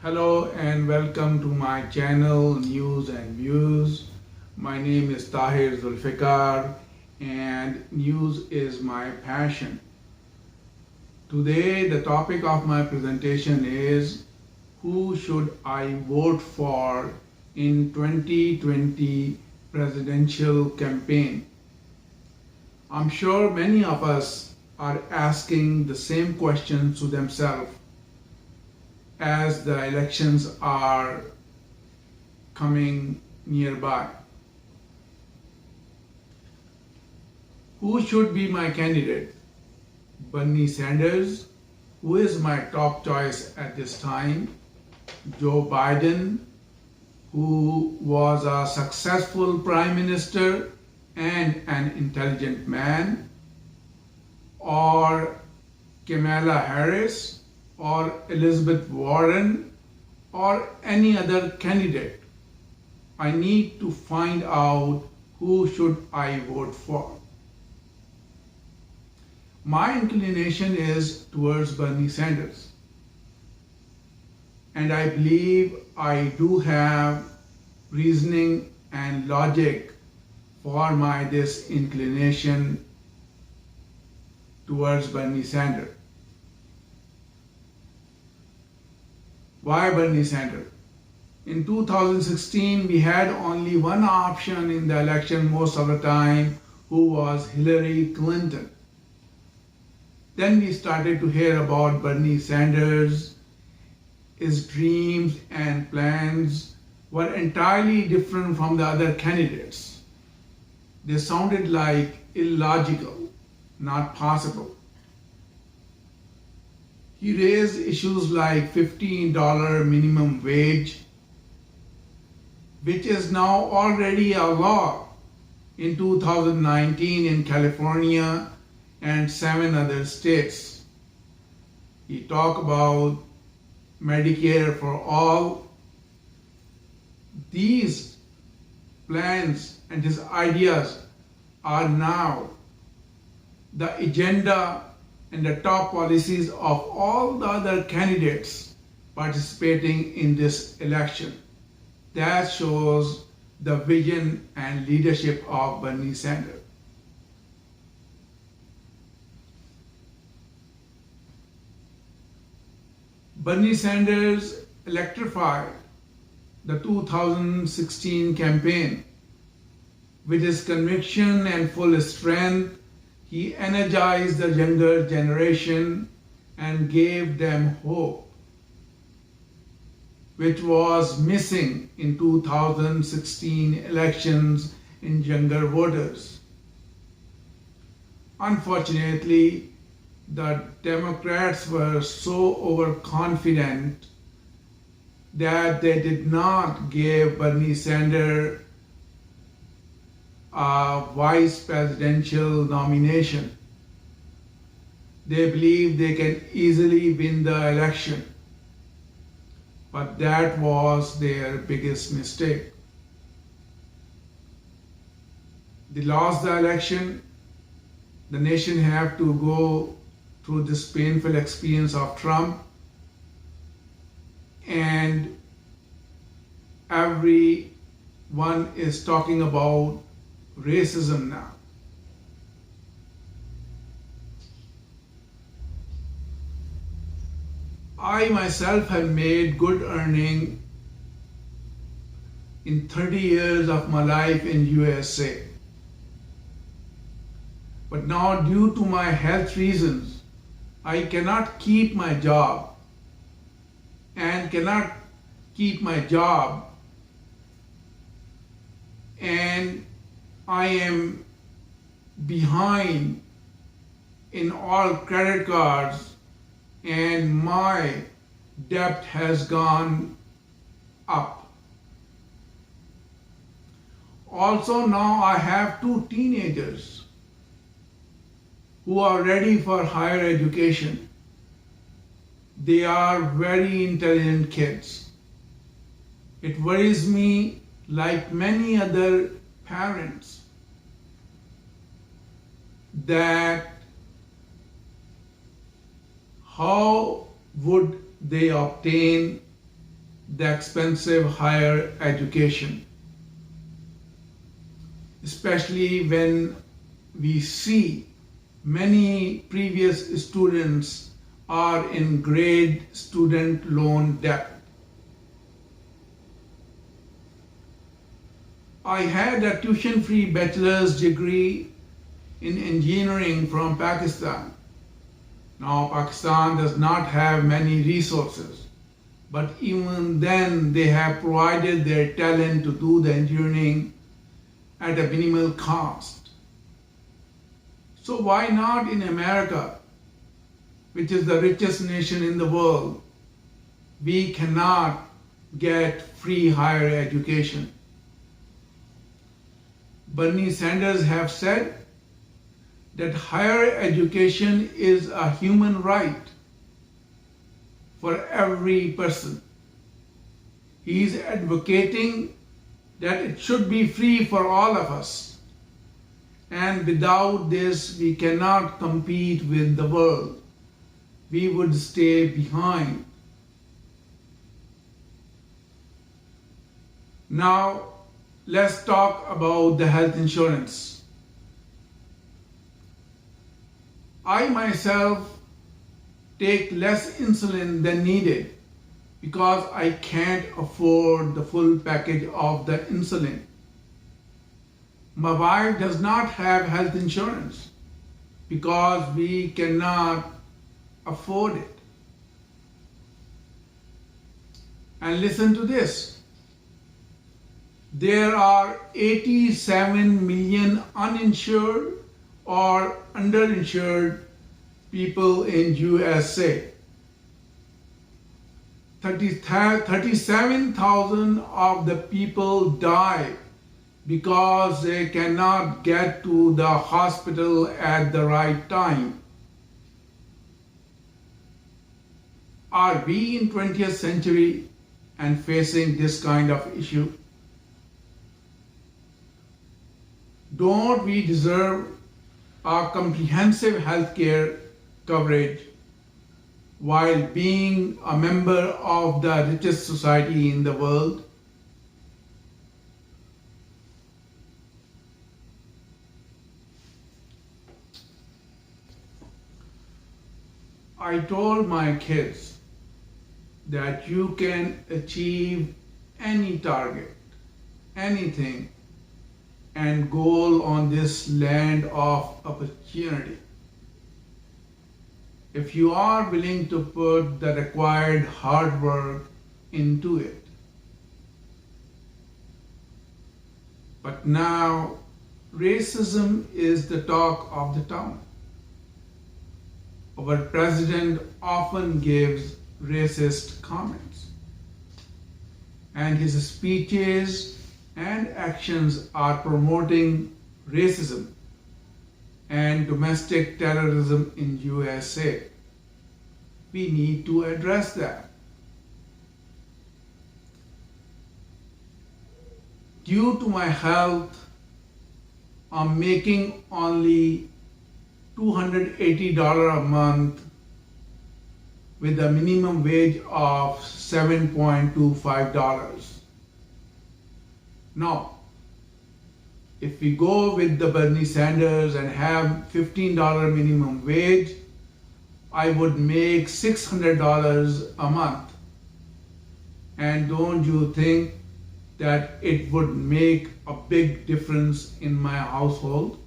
Hello and welcome to my channel News and Views. My name is Tahir Zulfikar and news is my passion. Today the topic of my presentation is who should I vote for in 2020 presidential campaign. I'm sure many of us are asking the same questions to themselves as the elections are coming nearby. Who should be my candidate? Bernie Sanders, who is my top choice at this time, Joe Biden, who was a successful prime minister and an intelligent man, or Kamala Harris, or Elizabeth Warren, or any other candidate. I need to find out who should I vote for. My inclination is towards Bernie Sanders. And I believe I do have reasoning and logic for this inclination towards Bernie Sanders. Why Bernie Sanders? In 2016, we had only one option in the election most of the time, who was Hillary Clinton. Then we started to hear about Bernie Sanders. His dreams and plans were entirely different from the other candidates. They sounded like illogical, not possible. He raised issues like $15 minimum wage, which is now already a law in 2019 in California and 7 other states. He talked about Medicare for all. These plans and his ideas are now the agenda and the top policies of all the other candidates participating in this election. That shows the vision and leadership of Bernie Sanders. Bernie Sanders electrified the 2016 campaign. With his conviction and full strength, he energized the younger generation and gave them hope, which was missing in 2016 elections in younger voters. Unfortunately, the Democrats were so overconfident that they did not give Bernie Sanders a vice presidential nomination. They believe they can easily win the election, but that was their biggest mistake. They lost the election. The nation had to go through this painful experience of Trump, and everyone is talking about racism now. I myself have made good earning in 30 years of my life in USA. But now, due to my health reasons, I cannot keep my job and I am behind in all credit cards and my debt has gone up. Also, now I have 2 teenagers who are ready for higher education. They are very intelligent kids. It worries me, like many other parents, that how would they obtain the expensive higher education, especially when we see many previous students are in great student loan debt. I had a tuition-free bachelor's degree in engineering from Pakistan. Now, Pakistan does not have many resources, but even then they have provided their talent to do the engineering at a minimal cost. So why not in America, which is the richest nation in the world, we cannot get free higher education? Bernie Sanders have said that higher education is a human right for every person. He is advocating that it should be free for all of us. And without this, we cannot compete with the world. We would stay behind. Now, let's talk about the health insurance. I myself take less insulin than needed because I can't afford the full package of the insulin. My wife does not have health insurance because we cannot afford it. And listen to this. There are 87 million uninsured or underinsured people in USA. 37,000 of the people die because they cannot get to the hospital at the right time. Are we in 20th century and facing this kind of issue? Don't we deserve a comprehensive health care coverage while being a member of the richest society in the world? I told my kids that you can achieve any target, anything, and goal on this land of opportunity if you are willing to put the required hard work into it. But now, racism is the talk of the town. Our president often gives racist comments, and his speeches and actions are promoting racism and domestic terrorism in USA. We need to address that. Due to my health, I'm making only $280 a month with a minimum wage of $7.25. Now, if we go with the Bernie Sanders and have $15 minimum wage, I would make $600 a month. And don't you think that it would make a big difference in my household?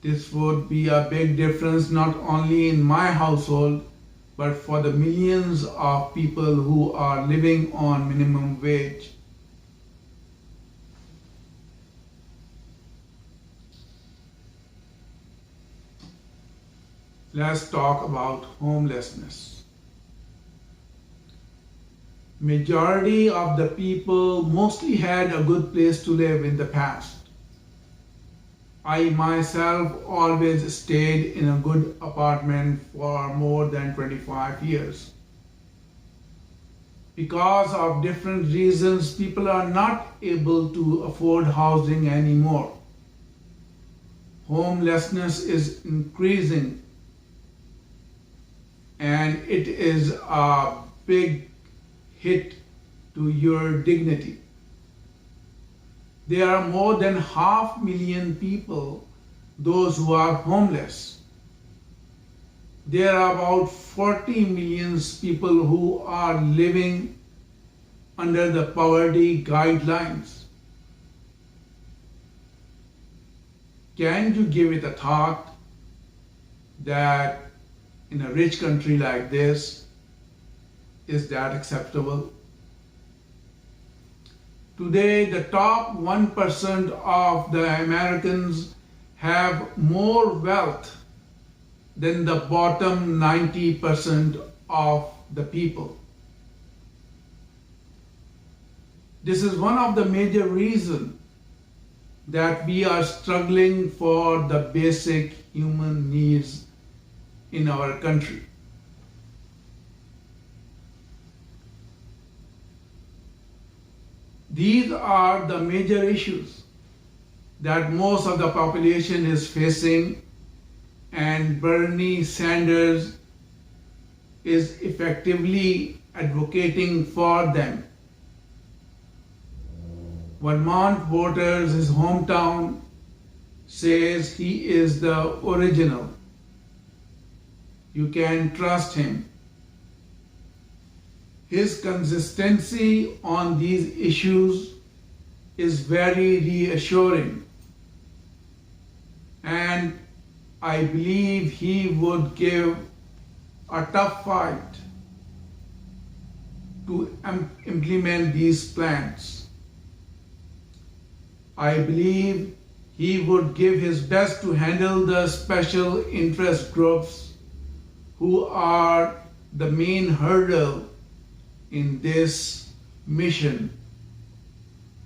This would be a big difference not only in my household, but for the millions of people who are living on minimum wage. Let's talk about homelessness. Majority of the people mostly had a good place to live in the past. I myself always stayed in a good apartment for more than 25 years. Because of different reasons, people are not able to afford housing anymore. Homelessness is increasing. and it is a big hit to your dignity. There are more than 500,000 people, those who are homeless. There are about 40 million people who are living under the poverty guidelines. Can you give it a thought that in a rich country like this, is that acceptable? Today, the top 1% of the Americans have more wealth than the bottom 90% of the people. This is one of the major reasons that we are struggling for the basic human needs in our country. These are the major issues that most of the population is facing, and Bernie Sanders is effectively advocating for them. Vermont voters, his hometown, says he is the original. You can trust him. His consistency on these issues is very reassuring, and I believe he would give a tough fight to implement these plans. I believe he would give his best to handle the special interest groups who are the main hurdle in this mission,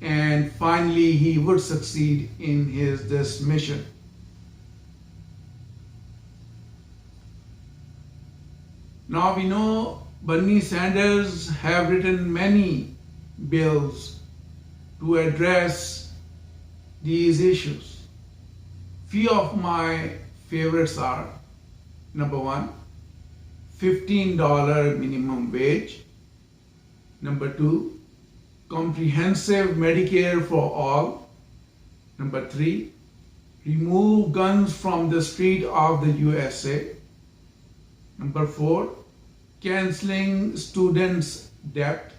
and finally he would succeed in this mission. Now we know Bernie Sanders have written many bills to address these issues. Few of my favorites are: number one, $15 minimum wage; number two, comprehensive Medicare for all; number three, remove guns from the street of the USA; number four, canceling students' debt;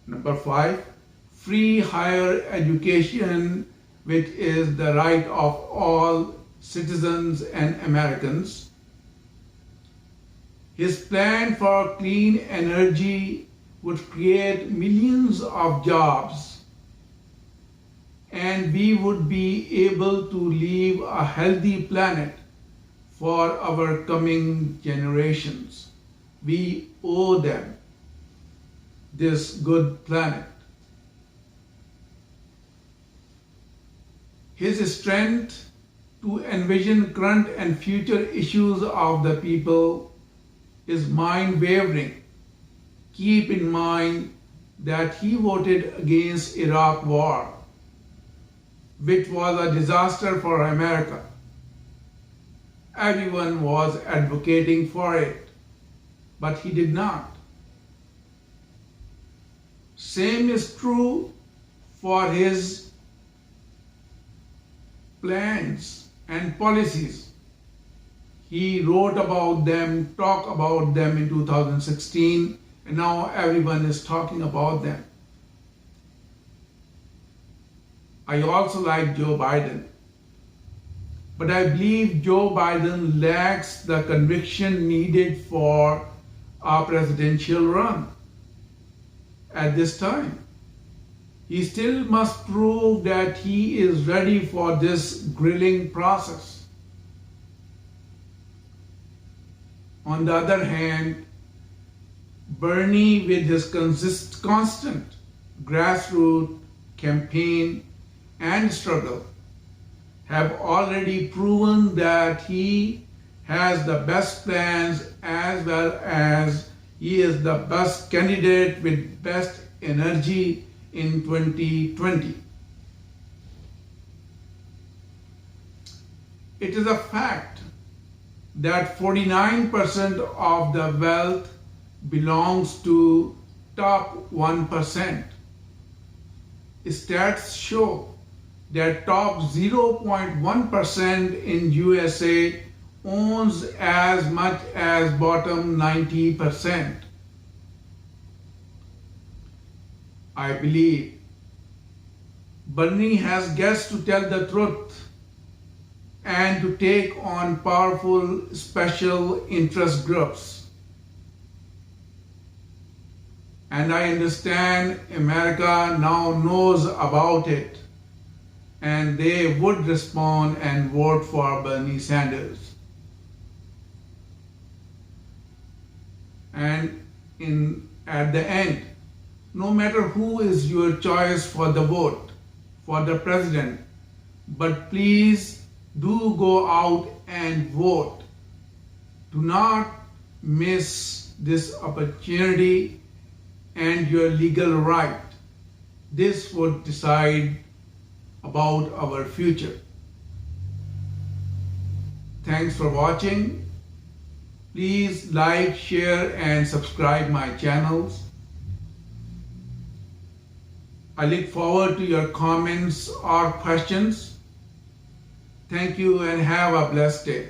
number five, free higher education, which is the right of all citizens and Americans. His plan for clean energy would create millions of jobs, and we would be able to leave a healthy planet for our coming generations. We owe them this good planet. His strength to envision current and future issues of the people is mind-wavering. Keep in mind that he voted against Iraq war, which was a disaster for America. Everyone was advocating for it, but he did not. Same is true for his plans and policies. He wrote about them, talked about them in 2016, and now everyone is talking about them. I also like Joe Biden, but I believe Joe Biden lacks the conviction needed for a presidential run at this time. He still must prove that he is ready for this grilling process. On the other hand, Bernie, with his constant grassroots campaign and struggle, have already proven that he has the best plans, as well as he is the best candidate with best energy in 2020. It is a fact that 49% of the wealth belongs to top 1%. Stats show that top 0.1% in USA owns as much as bottom 90%. I believe Bernie has guts to tell the truth and to take on powerful special interest groups. And I understand America now knows about it, and they would respond and vote for Bernie Sanders. And at the end, no matter who is your choice for the vote, for the president, but please do go out and vote. Do not miss this opportunity and your legal right. This would decide about our future. Thanks for watching. Please like, share, and subscribe my channels. I look forward to your comments or questions. Thank you and have a blessed day.